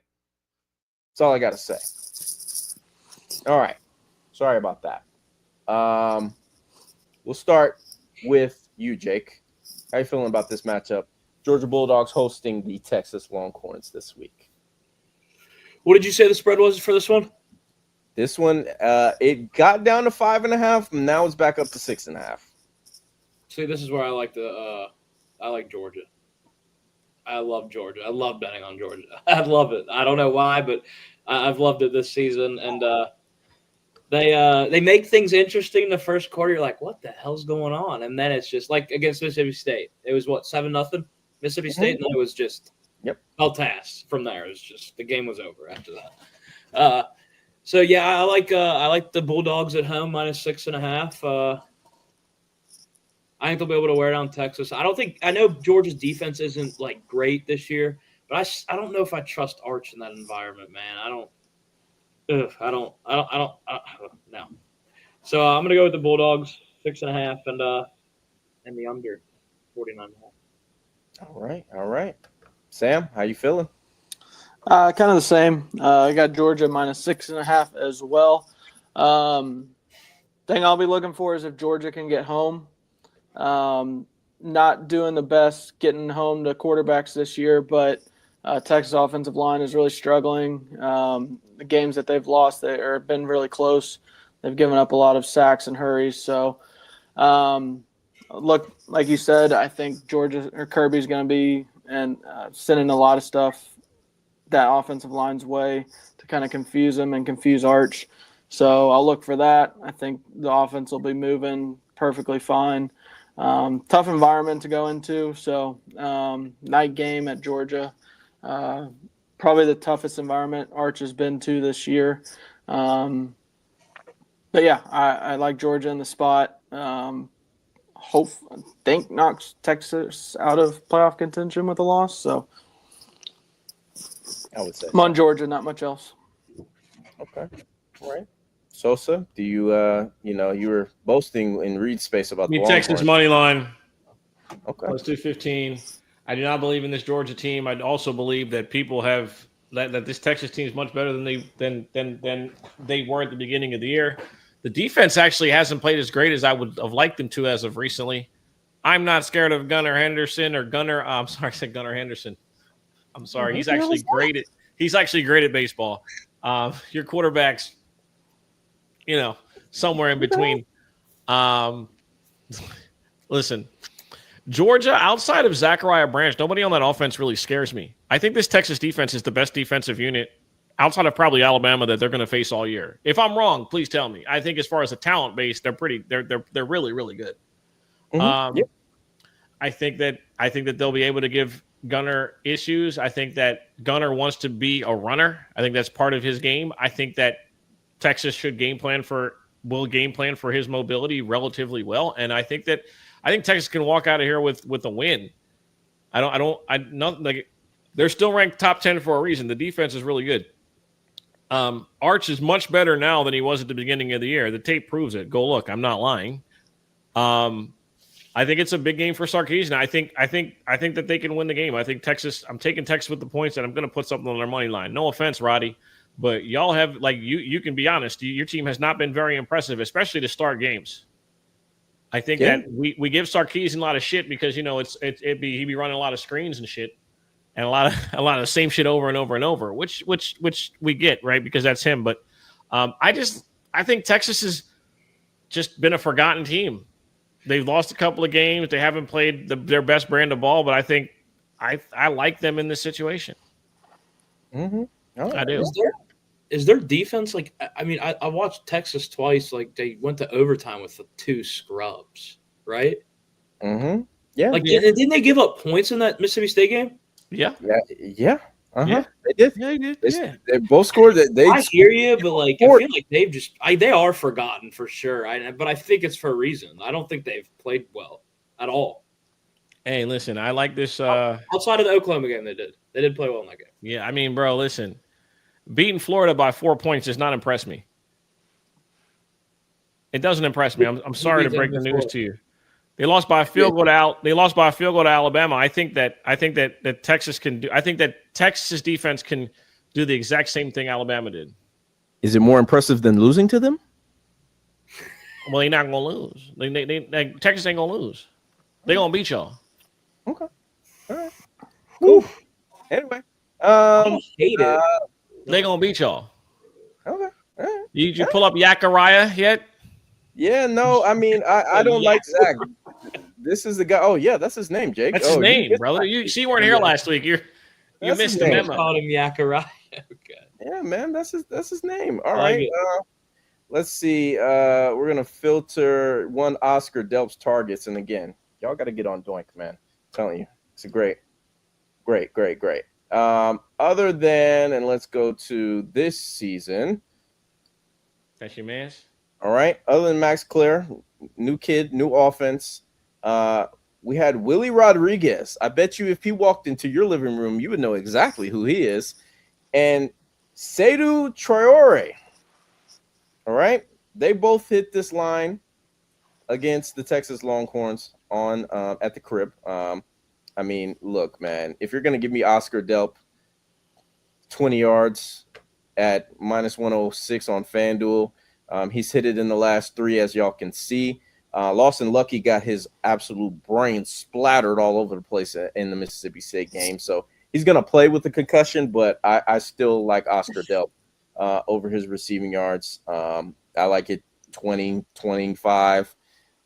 Speaker 1: That's all I got to say. All right. Sorry about that. We'll start with you, Jake. How you feeling about this matchup? Georgia Bulldogs hosting the Texas Longhorns this week.
Speaker 3: What did you say the spread was for this one?
Speaker 1: This one, it got down to 5.5, and now it's back up to 6.5.
Speaker 3: See, this is where I like Georgia. I love Georgia. I love betting on Georgia. I love it. I don't know why, but I've loved it this season. And they make things interesting in the first quarter. You're like, what the hell's going on? And then it's just like against Mississippi State. It was, 7-0? Mississippi State? And then it was just task from there. It was just the game was over after that. So, yeah, I like the Bulldogs at home -6.5. I think they'll be able to wear down Texas. I know Georgia's defense isn't like great this year, but I don't know if I trust Arch in that environment, man. I don't. No. So I'm gonna go with the Bulldogs 6.5 and the under 49.5.
Speaker 1: All right, all right. Sam, how you feeling?
Speaker 4: Kind of the same. I got Georgia -6.5 as well. Thing I'll be looking for is if Georgia can get home. Not doing the best getting home to quarterbacks this year, but Texas offensive line is really struggling. The games that they've lost, they have been really close. They've given up a lot of sacks and hurries. So, look, like you said, I think Georgia or Kirby's going to be and sending a lot of stuff that offensive line's way to kind of confuse them and confuse Arch. So I'll look for that. I think the offense will be moving perfectly fine. Tough environment to go into. So night game at Georgia, probably the toughest environment Arch has been to this year. But yeah, I like Georgia in the spot. Think knocks Texas out of playoff contention with a loss. So
Speaker 1: I would say.
Speaker 4: I'm on Georgia, not much else.
Speaker 1: Okay. All right. Sosa, do you you were boasting in Reed's space about
Speaker 2: Me
Speaker 1: the
Speaker 2: Texas
Speaker 1: Longhorns.
Speaker 2: money line
Speaker 1: Okay.
Speaker 2: plus 215. I do not believe in this Georgia team. I also believe that people have that this Texas team is much better than they were at the beginning of the year. The defense actually hasn't played as great as I would have liked them to as of recently. I'm not scared of Gunnar Henderson or Gunnar. I'm sorry, I said Gunnar Henderson. I'm sorry. He's actually great at baseball. Your quarterback's, somewhere in between. Listen, Georgia, outside of Zachariah Branch, nobody on that offense really scares me. I think this Texas defense is the best defensive unit outside of probably Alabama that they're going to face all year. If I'm wrong, please tell me. I think as far as a talent base, they're really, really good.
Speaker 1: Mm-hmm. Yep.
Speaker 2: I think that they'll be able to give Gunnar issues. I think that Gunnar wants to be a runner. I think that's part of his game. I think that Texas will game plan for his mobility relatively well. And I think Texas can walk out of here with a win. They're still ranked top 10 for a reason. The defense is really good. Arch is much better now than he was at the beginning of the year. The tape proves it. Go look. I'm not lying. I think it's a big game for Sarkisian. I think that they can win the game. I think Texas. I'm taking Texas with the points, and I'm going to put something on their money line. No offense, Roddy, but y'all have you can be honest. Your team has not been very impressive, especially to start games. I think that we give Sarkisian a lot of shit because he'd be running a lot of screens and shit, and a lot of the same shit over and over and over, which we get, right, because that's him. But I think Texas has just been a forgotten team. They've lost a couple of games. They haven't played their best brand of ball, but I think I like them in this situation.
Speaker 1: Mm-hmm. Right.
Speaker 2: I do.
Speaker 3: Is their defense like? I mean, I watched Texas twice. Like they went to overtime with the 2 scrubs, right?
Speaker 1: Mm-hmm. Yeah.
Speaker 3: Didn't they give up points in that Mississippi State game?
Speaker 2: Yeah.
Speaker 1: Yeah. Uh-huh.
Speaker 2: Yeah.
Speaker 1: They did.
Speaker 2: Yeah, he did.
Speaker 1: They both scored.
Speaker 3: I hear you, but I feel like they are forgotten for sure. But I think it's for a reason. I don't think they've played well at all.
Speaker 2: Hey, listen, I like this.
Speaker 3: Outside of the Oklahoma game, they did play well in that game.
Speaker 2: Yeah, I mean, bro, listen, beating Florida by 4 points does not impress me. It doesn't impress me. I'm sorry to break the news to you. They lost by a field goal to Alabama. I think that Texas can do. I think that Texas defense can do the exact same thing Alabama did.
Speaker 1: Is it more impressive than losing to them?
Speaker 2: Well, they're not gonna lose. Texas ain't gonna lose. They're gonna beat y'all.
Speaker 1: Okay. All right. Cool. Anyway,
Speaker 3: I hate it.
Speaker 2: They're gonna beat y'all.
Speaker 1: Okay. All right.
Speaker 2: You pull up Zachariah yet?
Speaker 1: Yeah. No. I mean, I don't like Zach. This is the guy. Oh yeah, that's his name, Jake.
Speaker 2: That's his name, brother. You weren't here last week. You missed the memo.
Speaker 3: Called him Zachariah. Okay.
Speaker 1: Yeah, man, that's his name. All right. Let's see. We're gonna filter one Oscar Delps targets, and again, y'all got to get on Doink, man. I'm telling you, it's a great. Other than, and let's go to this season.
Speaker 2: That's your man.
Speaker 1: All right. Other than Max Clare, new kid, new offense. We had Willie Rodriguez. I bet you if he walked into your living room, you would know exactly who he is. And Seydou Traore. All right. They both hit this line against the Texas Longhorns on at the crib. I mean, look, man, if you're going to give me Oscar Delp 20 yards at minus 106 on FanDuel, he's hit it in the last 3, as y'all can see. Lawson Lucky got his absolute brain splattered all over the place in the Mississippi State game. So he's going to play with the concussion, but I still like Oscar Delp over his receiving yards. I like it 20, 25,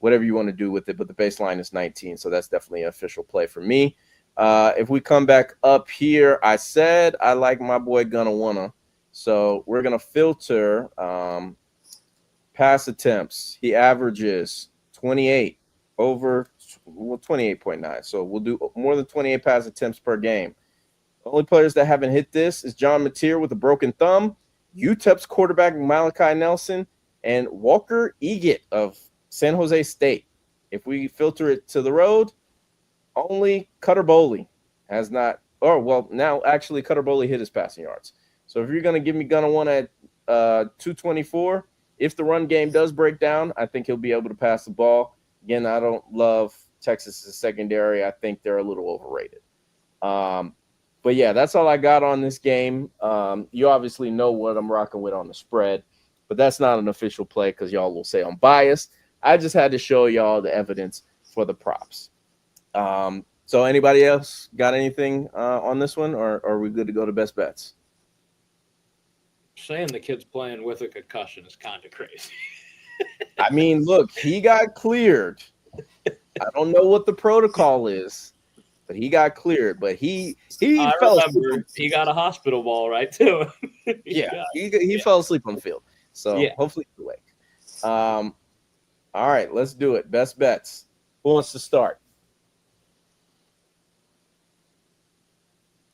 Speaker 1: whatever you want to do with it, but the baseline is 19, so that's definitely an official play for me. If we come back up here, I said I like my boy Gunna Wanna, so we're going to filter pass attempts. He averages 28 over, well, 28.9, so we'll do more than 28 pass attempts per game. The only players that haven't hit this is John Mateer with a broken thumb, UTEP's quarterback Malachi Nelson, and Walker Eget of San Jose State. If we filter it to the road, only Cutter Boley has not, or well, now actually Cutter Boley hit his passing yards. So if you're going to give me Gunna One at 224, if the run game does break down, I think he'll be able to pass the ball. Again, I don't love Texas's secondary. I think they're a little overrated. But yeah, that's all I got on this game. You obviously know what I'm rocking with on the spread, but that's not an official play because y'all will say I'm biased. I just had to show y'all the evidence for the props. So anybody else got anything on this one, or are we good to go to best bets?
Speaker 3: Saying the kid's playing with a concussion is kind of crazy.
Speaker 1: I mean, look, he got cleared. I don't know what the protocol is, but he got cleared. But he fell asleep.
Speaker 3: He got a hospital ball right too.
Speaker 1: He fell asleep on the field. So hopefully he's awake. All right, let's do it. Best bets. Who wants to start?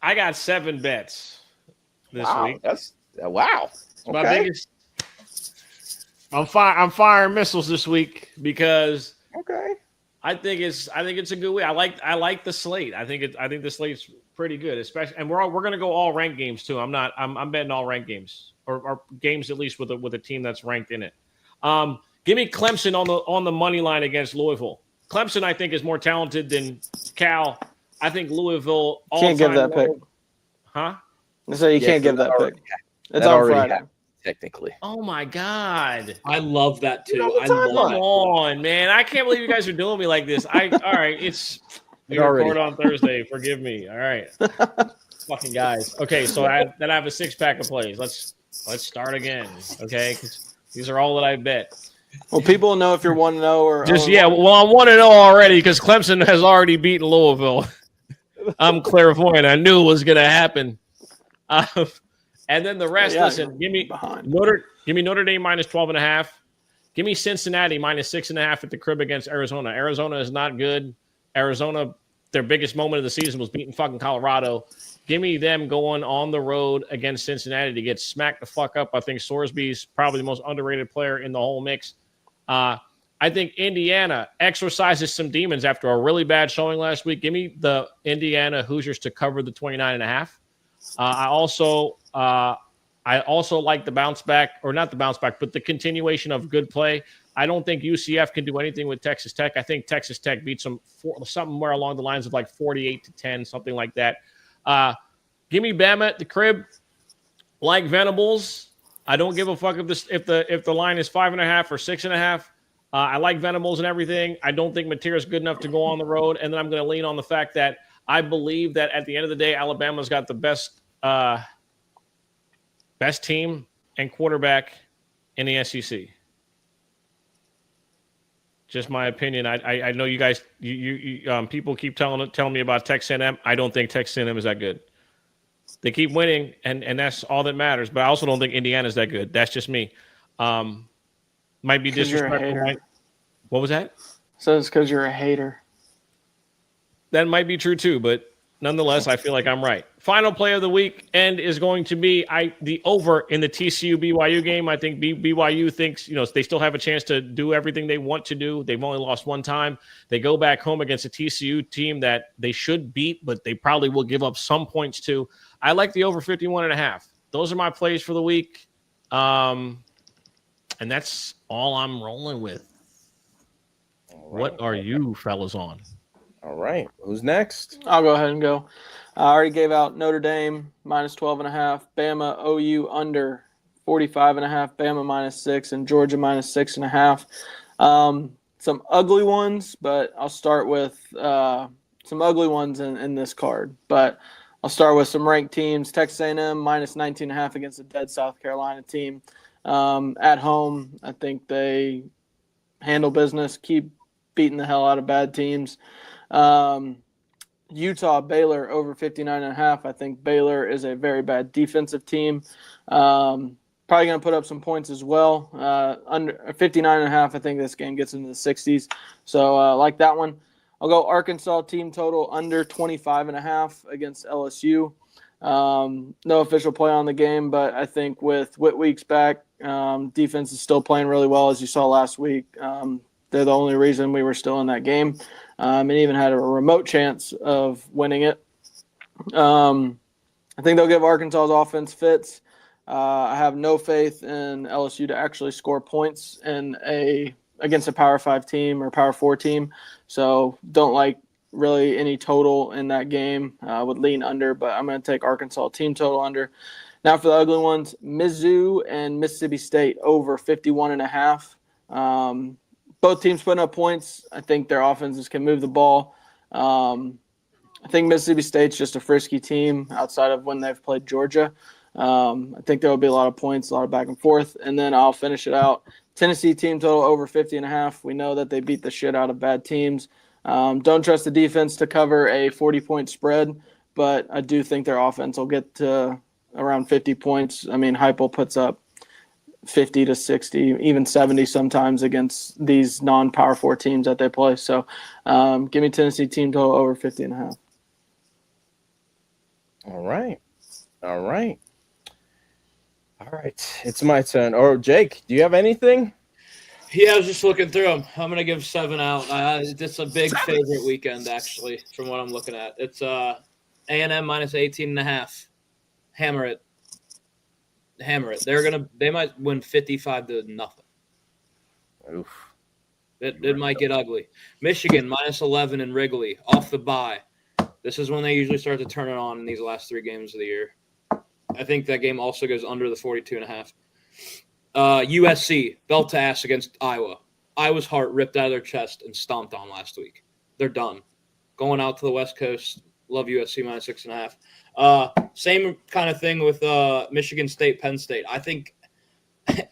Speaker 2: I got 7 bets this week.
Speaker 1: That's wow. Okay.
Speaker 2: My biggest. I'm firing missiles this week because I think it's a good week. I like the slate. I think the slate's pretty good, especially, and we're going to go all ranked games too. I'm betting all ranked games or games at least with a team that's ranked in it. Give me Clemson on the money line against Louisville. Clemson, I think, is more talented than Cal. I think Louisville.
Speaker 4: Can't give that pick.
Speaker 2: Huh?
Speaker 4: So you can't give that pick. It's on Friday.
Speaker 1: Technically.
Speaker 2: Oh my God.
Speaker 3: I love that too.
Speaker 2: Come on, man. I can't believe you guys are doing me like this. All right. We record on Thursday. Forgive me. All right. Fucking guys. Okay, so I have a 6-pack of plays. Let's start again. Okay. These are all that I bet.
Speaker 4: Well, people will know if you're 1-0 or
Speaker 2: just well, I'm 1-0 already because Clemson has already beaten Louisville. I'm clairvoyant. I knew it was gonna happen. And then the rest, listen, give me Notre Dame minus 12.5. Give me Cincinnati minus 6.5 at the crib against Arizona. Arizona is not good. Arizona, their biggest moment of the season was beating fucking Colorado. Give me them going on the road against Cincinnati to get smacked the fuck up. I think Sorsby's probably the most underrated player in the whole mix. I think Indiana exercises some demons after a really bad showing last week. Give me the Indiana Hoosiers to cover the 29.5. I also like the bounce back, or not the bounce back, but the continuation of good play. I don't think UCF can do anything with Texas Tech. I think Texas Tech beats them somewhere along the lines of like 48-10, something like that. Give me Bama at the crib, like Venables. I don't give a fuck if the line is 5.5 or 6.5. I like Venables and everything. I don't think Mateer is good enough to go on the road, and then I'm going to lean on the fact that I believe that at the end of the day, Alabama's got the best team and quarterback in the SEC. Just my opinion. I know you guys. You people keep telling me about Texas A&M. I don't think Texas A&M is that good. They keep winning, and that's all that matters. But I also don't think Indiana's that good. That's just me. Might be disrespectful. What was that?
Speaker 4: So it's because you're a hater.
Speaker 2: That might be true too, but nonetheless, I feel like I'm right. Final play of the week is going to be the over in the TCU BYU game. I think BYU thinks they still have a chance to do everything they want to do. They've only lost one time. They go back home against a TCU team that they should beat, but they probably will give up some points to. I like the over 51.5. Those are my plays for the week, and that's all I'm rolling with. What are you fellas on?
Speaker 1: All right. Who's next?
Speaker 4: I'll go ahead and go. I already gave out Notre Dame minus 12.5, Bama OU under 45.5, Bama minus 6, and Georgia minus 6.5. Some ugly ones, but I'll start with some ugly ones in this card. But I'll start with some ranked teams. Texas A&M minus 19.5 against a dead South Carolina team. At home, I think they handle business, keep beating the hell out of bad teams. Utah, Baylor over 59.5. I think Baylor is a very bad defensive team. Probably going to put up some points as well. Under 59.5, I think this game gets into the 60s. So like that one. I'll go Arkansas team total under 25.5 against LSU. No official play on the game, but I think with Whitweek's back, defense is still playing really well, as you saw last week. They're the only reason we were still in that game, and even had a remote chance of winning it. I think they'll give Arkansas's offense fits. I have no faith in LSU to actually score points against a Power 5 team or Power 4 team, so don't like really any total in that game. Would lean under, but I'm going to take Arkansas team total under. Now for the ugly ones, Mizzou and Mississippi State over 51.5. Both teams putting up points. I think their offenses can move the ball. I think Mississippi State's just a frisky team outside of when they've played Georgia. I think there will be a lot of points, a lot of back and forth. And then I'll finish it out. Tennessee team total over 50.5. We know that they beat the shit out of bad teams. Don't trust the defense to cover a 40-point spread, but I do think their offense will get to around 50 points. I mean, Heupel puts up 50 to 60, even 70 sometimes against these non-Power 4 teams that they play. So give me Tennessee team total over 50.5.
Speaker 1: All right. It's my turn. Or Jake, do you have anything?
Speaker 3: Yeah, I was just looking through them. I'm going to give 7 out. It's a big favorite weekend, actually, from what I'm looking at. It's A&M minus 18.5. Hammer it. They might win 55-0.
Speaker 1: Oof.
Speaker 3: It might get ugly. Michigan minus 11 in Wrigley off the bye. This is when they usually start to turn it on in these last 3 games of the year. I think that game also goes under the 42.5. USC belt to ass against Iowa. Iowa's heart ripped out of their chest and stomped on last week. They're done. Going out to the West Coast. Love USC minus 6.5. Same kind of thing with Michigan State, Penn State. I think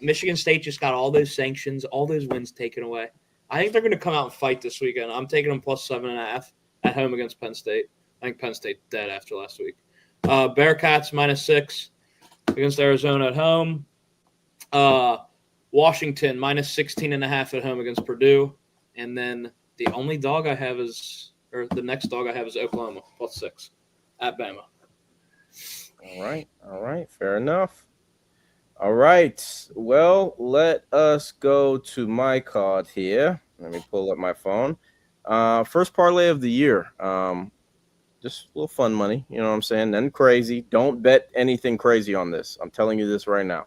Speaker 3: Michigan State just got all those sanctions, all those wins taken away. I think they're going to come out and fight this weekend. I'm taking them plus 7.5 at home against Penn State. I think Penn State dead after last week. Bearcats minus 6 against Arizona at home. Washington minus 16.5 at home against Purdue. And then the next dog I have is Oklahoma plus 6 at Bama.
Speaker 1: All right. Fair enough. All right. Well, let us go to my card here. Let me pull up my phone. First parlay of the year. Just a little fun money. You know what I'm saying? Nothing crazy. Don't bet anything crazy on this. I'm telling you this right now.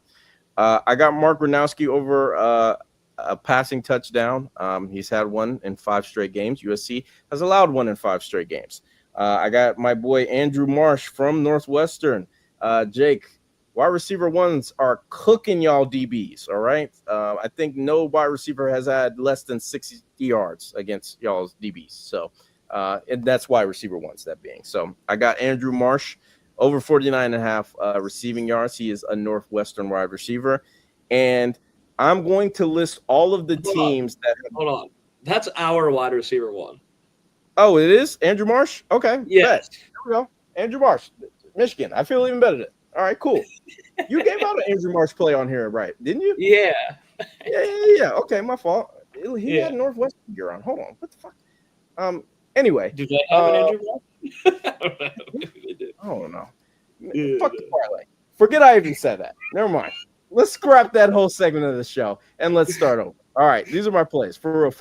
Speaker 1: I got Mark Gronowski over a passing touchdown. He's had one in 5 straight games. USC has allowed one in 5 straight games. I got my boy Andrew Marsh from Northwestern. Jake, wide receiver ones are cooking y'all DBs, all right? I think no wide receiver has had less than 60 yards against y'all's DBs. So, and that's wide receiver ones, that being. So I got Andrew Marsh over 49.5 receiving yards. He is a Northwestern wide receiver. And I'm going to list all of the teams that have...
Speaker 3: Hold on. That's our wide receiver one.
Speaker 1: Oh, it is? Andrew Marsh? Okay.
Speaker 3: Yes.
Speaker 1: There we go. Andrew Marsh, Michigan. I feel even better. All right, cool. You gave out an Andrew Marsh play on here, right? Didn't you?
Speaker 3: Yeah.
Speaker 1: Yeah. Okay, my fault. He had Northwestern gear on. Hold on. What the fuck? Anyway.
Speaker 3: Do they have an Andrew Marsh?
Speaker 1: I don't know. Fuck the parlay. Forget I even said that. Never mind. Let's scrap that whole segment of the show and let's start over. All right, these are my plays. For real.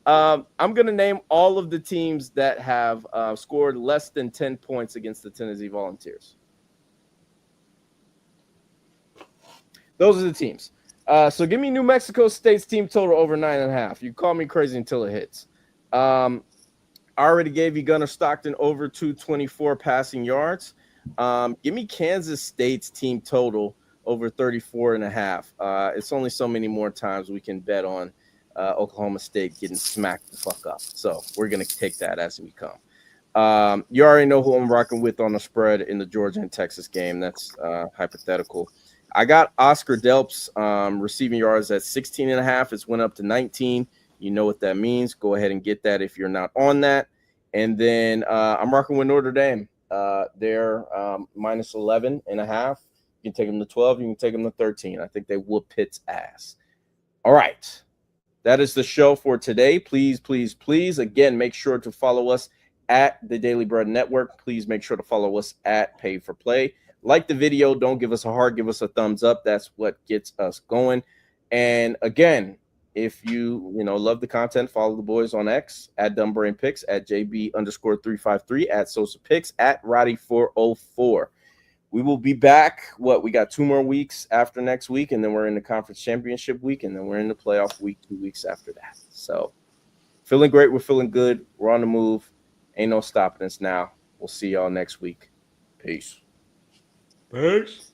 Speaker 1: I'm going to name all of the teams that have scored less than 10 points against the Tennessee Volunteers. Those are the teams. So give me New Mexico State's team total over 9.5. You call me crazy until it hits. I already gave you Gunnar Stockton over 224 passing yards. Give me Kansas State's team total over 34.5. It's only so many more times we can bet on Oklahoma State getting smacked the fuck up. So we're going to take that as we come. You already know who I'm rocking with on the spread in the Georgia and Texas game. That's hypothetical. I got Oscar Delps receiving yards at 16.5. It's went up to 19. You know what that means. Go ahead and get that if you're not on that. And then I'm rocking with Notre Dame. They're minus 11.5. You can take them to 12. You can take them to 13. I think they whoop Pitt's ass. All right. That is the show for today. Please, please, please, again, make sure to follow us at the Daily Bread Network. Please make sure to follow us at Pay for Play. Like the video. Don't give us a heart. Give us a thumbs up. That's what gets us going. And again, if you love the content, follow the boys on X at DumbBrainPicks, at JB_353, at Sosa Picks, at Roddy404. We will be back. We got 2 more weeks after next week, and then we're in the conference championship week, and then we're in the playoff week 2 weeks after that. So feeling great. We're feeling good. We're on the move. Ain't no stopping us now. We'll see y'all next week. Peace.
Speaker 2: Peace.